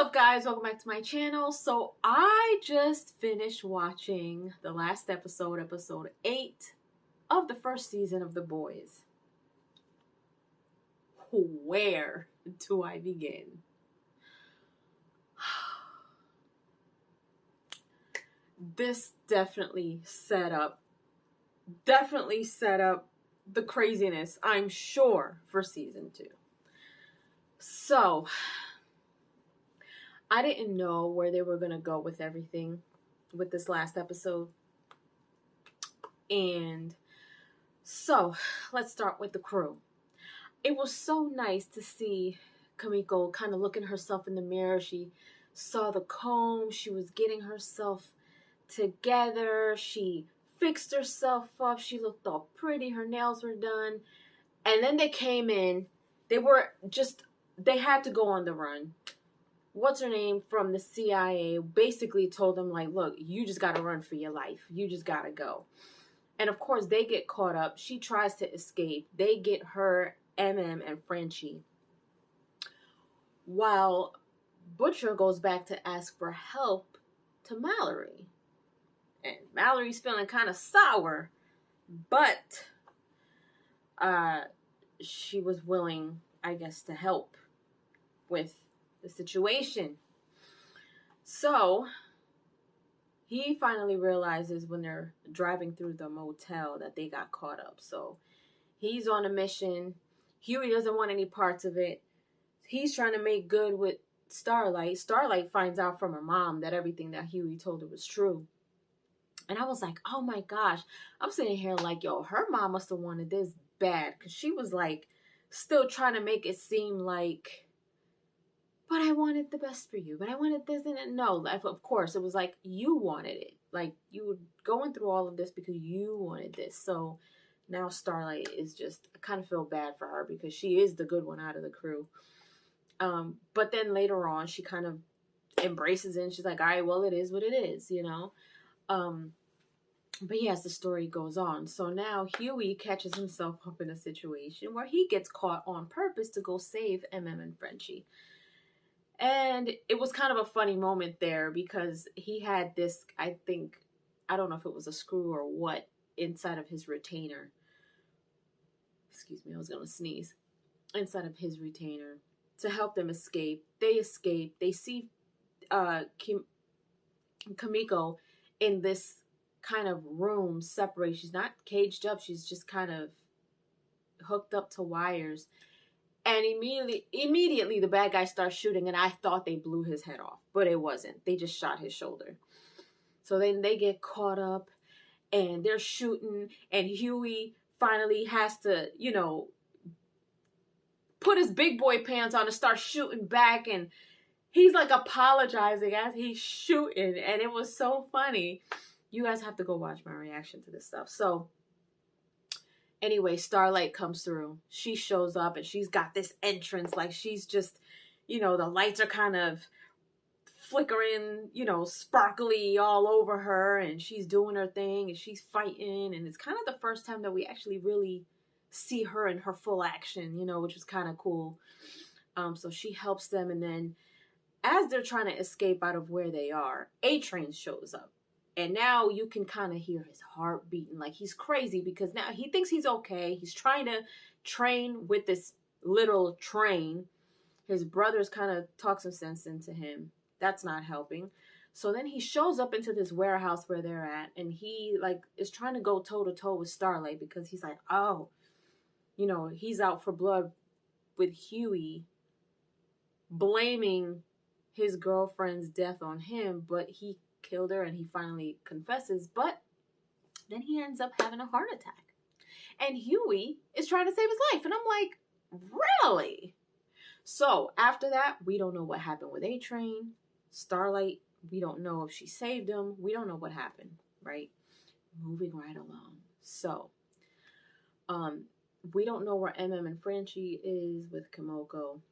up, guys? Welcome back to my channel. So I just finished watching the last episode, episode 8 of the first season of The Boys. Where do I begin? This definitely set up the craziness, I'm sure, for season 2. So I didn't know where they were going to go with everything with this last episode. And so let's start with the crew. It was so nice to see Kimiko kind of looking herself in the mirror. She saw the comb. She was getting herself together. She fixed herself up. She looked all pretty. Her nails were done. And then they came in. They had to go on the run. What's her name from the CIA basically told them, like, look, you just got to run for your life. You just got to go. And of course, they get caught up. She tries to escape. They get her, MM, and Frenchie. While Butcher goes back to ask for help to Mallory. And Mallory's feeling kind of sour. But she was willing, I guess, to help with the situation. So he finally realizes when they're driving through the motel that they got caught up. So he's on a mission. Huey doesn't want any parts of it. He's trying to make good with Starlight. Starlight finds out from her mom that everything that Huey told her was true. And I was like, oh my gosh. I'm sitting here like, yo, her mom must have wanted this bad. Because she was like still trying to make it seem like, but I wanted the best for you. But I wanted this and that. No, of course, it was like you wanted it. Like you were going through all of this because you wanted this. So now Starlight is just, I kind of feel bad for her because she is the good one out of the crew. But then later on, she kind of embraces it and she's like, all right, well, it is what it is, you know. But yes, the story goes on. So now Huey catches himself up in a situation where he gets caught on purpose to go save MM and Frenchie. And it was kind of a funny moment there because he had this, I don't know if it was a screw or what, inside of his retainer. Excuse me, I was going to sneeze. Inside of his retainer to help them escape. They escape. They see Kimiko in this kind of room separate. She's not caged up. She's just kind of hooked up to wires. And immediately the bad guy starts shooting, and I thought they blew his head off, but it wasn't. They just shot his shoulder. So then they get caught up, and they're shooting, and Huey finally has to, you know, put his big boy pants on and start shooting back, and he's like apologizing as he's shooting, and it was so funny. You guys have to go watch my reaction to this stuff. So anyway, Starlight comes through. She shows up and she's got this entrance. Like she's just, you know, the lights are kind of flickering, you know, sparkly all over her. And she's doing her thing and she's fighting. And it's kind of the first time that we actually really see her in her full action, you know, which was kind of cool. So she helps them. And then as they're trying to escape out of where they are, A-Train shows up. And now you can kind of hear his heart beating like he's crazy because now he thinks he's okay. He's trying to train with this little train. His brothers kind of talk some sense into him. That's not helping. So then he shows up into this warehouse where they're at. And he like is trying to go toe to toe with Starlight because he's like, oh, you know, he's out for blood with Huey, blaming his girlfriend's death on him. But he killed her and he finally confesses, but then he ends up having a heart attack and Huey is trying to save his life, and I'm like, really? So after that, we don't know what happened with A-Train. Starlight, we don't know if she saved him. We don't know what happened, right? Moving right along. So we don't know where MM and Frenchie is with Kimiko.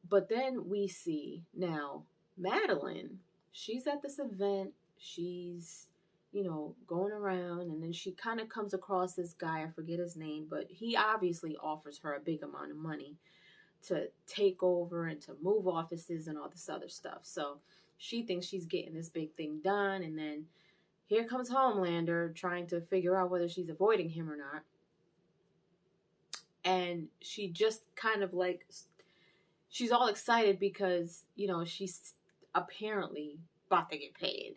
But then we see now Madeleine, she's at this event, she's, you know, going around, and then she kind of comes across this guy, I forget his name, but he obviously offers her a big amount of money to take over and to move offices and all this other stuff. So she thinks she's getting this big thing done, and then here comes Homelander trying to figure out whether she's avoiding him or not. And she just kind of like, she's all excited because, you know, she's apparently about to get paid.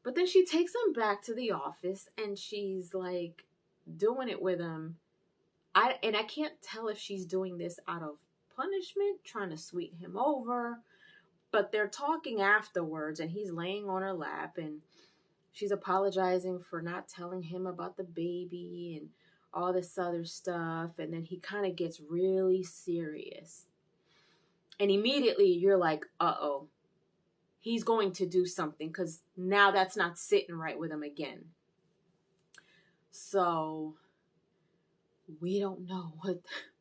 But then she takes him back to the office and she's like doing it with him. I can't tell if she's doing this out of punishment, trying to sweeten him over. But they're talking afterwards and he's laying on her lap and she's apologizing for not telling him about the baby and all this other stuff. And then he kind of gets really serious. And immediately you're like, uh-oh, he's going to do something because now that's not sitting right with him again. So we don't know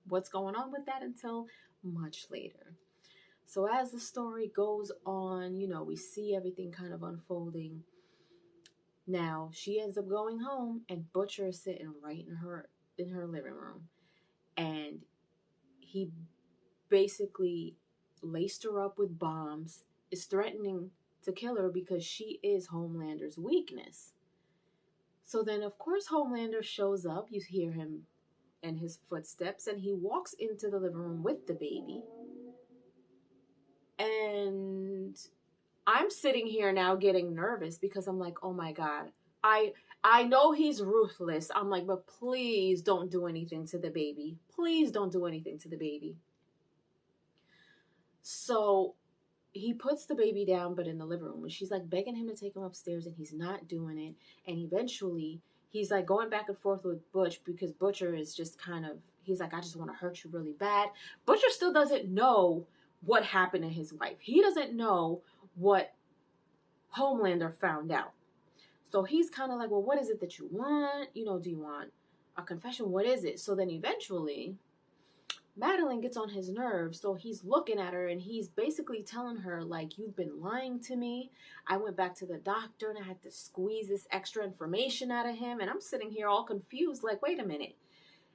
what's going on with that until much later. So as the story goes on, you know, we see everything kind of unfolding. Now she ends up going home and Butcher is sitting right in her living room. And he basically laced her up with bombs, is threatening to kill her because she is Homelander's weakness. So then, of course, Homelander shows up. You hear him and his footsteps, and he walks into the living room with the baby. And I'm sitting here now getting nervous because I'm like, oh my God, I know he's ruthless. I'm like, but please don't do anything to the baby. Please don't do anything to the baby. So he puts the baby down, but in the living room. And she's like begging him to take him upstairs, and he's not doing it. And eventually, he's like going back and forth with Butch because Butcher is just kind of, he's like, I just want to hurt you really bad. Butcher still doesn't know what happened to his wife. He doesn't know what Homelander found out. So he's kind of like, well, what is it that you want? You know, do you want a confession? What is it? So then eventually, Madeleine gets on his nerves, so he's looking at her and he's basically telling her, like, you've been lying to me. I went back to the doctor and I had to squeeze this extra information out of him. And I'm sitting here all confused, like, wait a minute.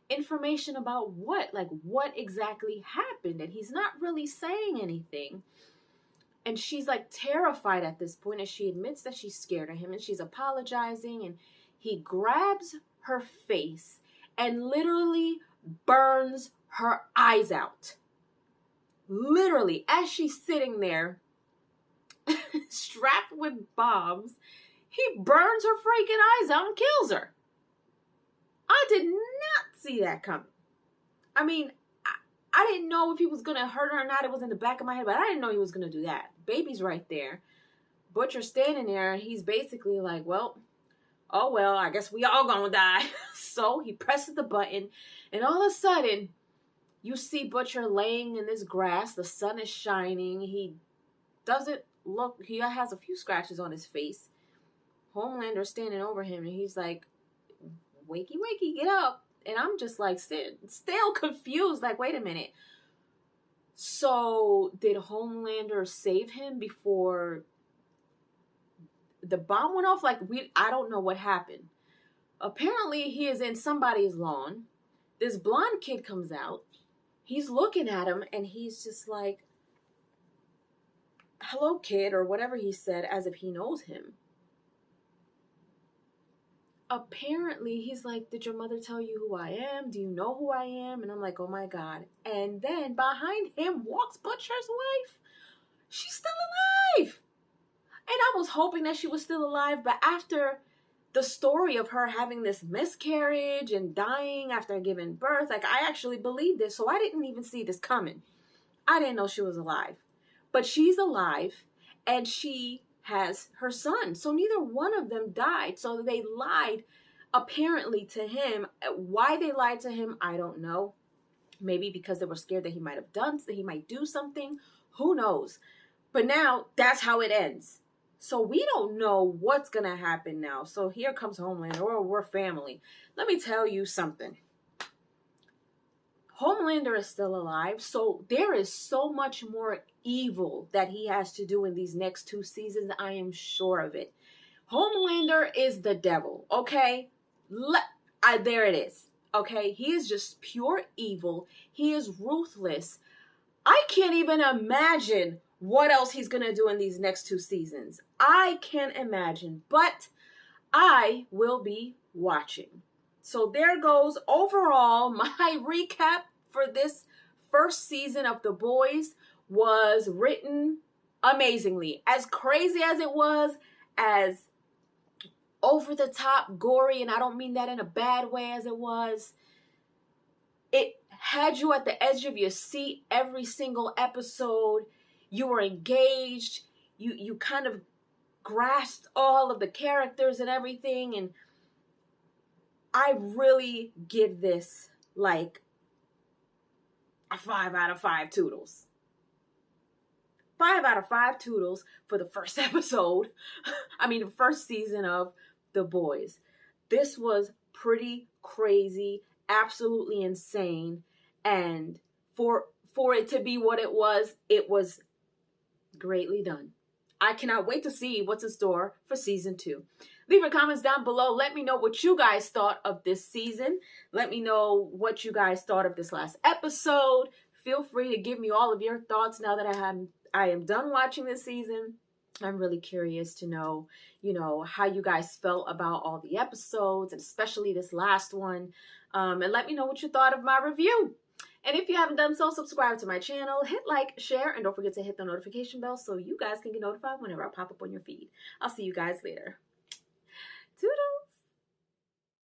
Information about what? Like, what exactly happened? And he's not really saying anything. And she's, like, terrified at this point, and she admits that she's scared of him, and she's apologizing, and he grabs her face and literally burns her eyes out. Literally, as she's sitting there, strapped with bombs, he burns her freaking eyes out and kills her. I did not see that coming. I mean, I didn't know if he was going to hurt her or not. It was in the back of my head, but I didn't know he was going to do that. Baby's right there. Butcher's standing there, and he's basically like, well, oh, well, I guess we all gonna die. So he presses the button, and all of a sudden, you see Butcher laying in this grass. The sun is shining. He doesn't look, he has a few scratches on his face. Homelander's standing over him, and he's like, wakey, wakey, get up. And I'm just like, still confused, like, wait a minute. So did Homelander save him before the bomb went off? Like, I don't know what happened. Apparently, he is in somebody's lawn. This blonde kid comes out. He's looking at him, and he's just like, hello, kid, or whatever he said, as if he knows him. Apparently, he's like, did your mother tell you who I am? Do you know who I am? And I'm like, oh my God. And then behind him walks Butcher's wife. She's still alive. And I was hoping that she was still alive, but after the story of her having this miscarriage and dying after giving birth, like, I actually believed this, so I didn't even see this coming. I didn't know she was alive. But she's alive, and she has her son. So neither one of them died. So they lied, apparently, to him. Why they lied to him, I don't know. Maybe because they were scared that he might have done, that he might do something. Who knows? But now, that's how it ends. So we don't know what's going to happen now. So here comes Homelander, or we're family. Let me tell you something. Homelander is still alive, so there is so much more evil that he has to do in these next 2 seasons. I am sure of it. Homelander is the devil, okay? There it is. Okay, he is just pure evil. He is ruthless. I can't even imagine what else he's going to do in these next 2 seasons. I can't imagine, but I will be watching. So there goes overall my recap for this first season of The Boys. Was written amazingly. As crazy as it was, as over the top gory, and I don't mean that in a bad way as it was, it had you at the edge of your seat every single episode. You were engaged. You kind of grasped all of the characters and everything. And I really give this like a 5 out of 5 toodles. 5 out of 5 toodles for the first episode. The first season of The Boys. This was pretty crazy, absolutely insane. And for it to be what it was greatly done. I cannot wait to see what's in store for season 2. Leave your comments down below. Let me know what you guys thought of this season. Let me know what you guys thought of this last episode. Feel free to give me all of your thoughts now that I am done watching this season. I'm really curious to know, how you guys felt about all the episodes, and especially this last one. And let me know what you thought of my review. And if you haven't done so, subscribe to my channel, hit like, share, and don't forget to hit the notification bell so you guys can get notified whenever I pop up on your feed. I'll see you guys later. Toodles!